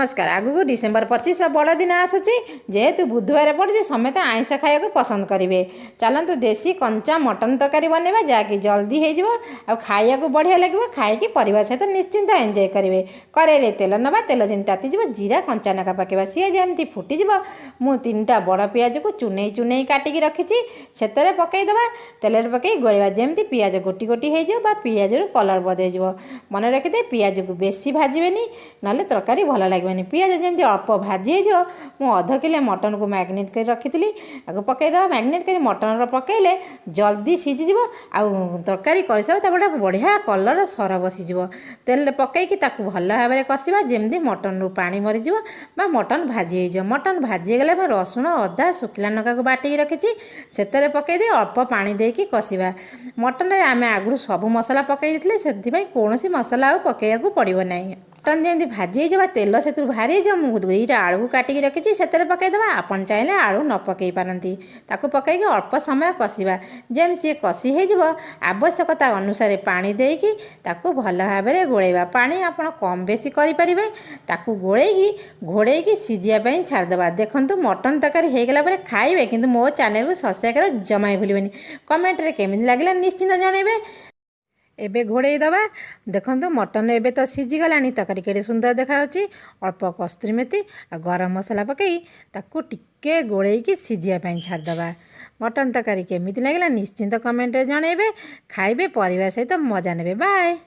नमस्कार। आगु डिसेम्बर 25 बड़ दिन आसूची जेहेतु बुधवार पड़े समेत आइंष खाया पसंद करेंगे। चलतु देसी कंचा मटन तरकारी बनवा जहाँकि जल्दी हो खाया बढ़िया लगे खाई परिवार सहित निश्चिंत एंजॉय करेंगे। कड़े तेल नवा तेल जमी तातीज जीरा कंचा नका पकेवा सी जमी फुटीज मु 3टा बड़ पियाज को चुने चुने काटिकी रखी से पकईदे तेल पकई गोलेवा जमी पियाज गोटी गोटी हो पियाज कलर बदल मन रखिदे पियाज को बेसी भाजबेनी ना तरकारी भल लगे। पियाज जमी अल्प भाजी हो अध किलो मटन को मैग्नेट कर रखी आगे पकईदे मैग्नेट कर मटन पकईले जल्दी सीझीज तरकारी कर बढ़िया कलर सर बसीज तेल पकईकि भल भाव में कषा जमी मटन रू पानी मरीज मटन भाजी हो मटन भाजीगले रसुण अदा शुखला लंका को बाटिकी रखी से पकईदे अल्प पानी देकी कषा मटन में आम आगु सब मसला पकई से कौन मसला पकड़ा पड़ो ना। मटन जमी भाजी हो तेल से बाहरी मुझे 2टा आलू काटिकी रखी से पकईदे आपन चाहिए आलू न पकई पारती पकईकि अल्प समय कषा जमी सी कषि हो आवश्यकता अनुसार पानी देकी भल भाव में गोलेवा पानी आप कम बेसी करें गोलेकी घोड़े सीझापी छाड़देवा। देखो मटन तरकारी होगला खाइबे कि मो चैनल को सब्सक्राइब जमा ही भूलें। कमेंट रे केमिति लागला निश्चिंत जनइबे। एबे घोड़े दबा देखो मटन एबे तो सीझीगला तरकारी केड़े सुंदर देखा अल्प कस्तूरी मेथी आ गरम मसला पकई टिके गोड़े सीझापी छाड़देवा। मटन तरकारी केमिति लागला निश्चिंत कमेंट रे जनइबे। खाइबे परिवार सहित मजा नेबे। बाय।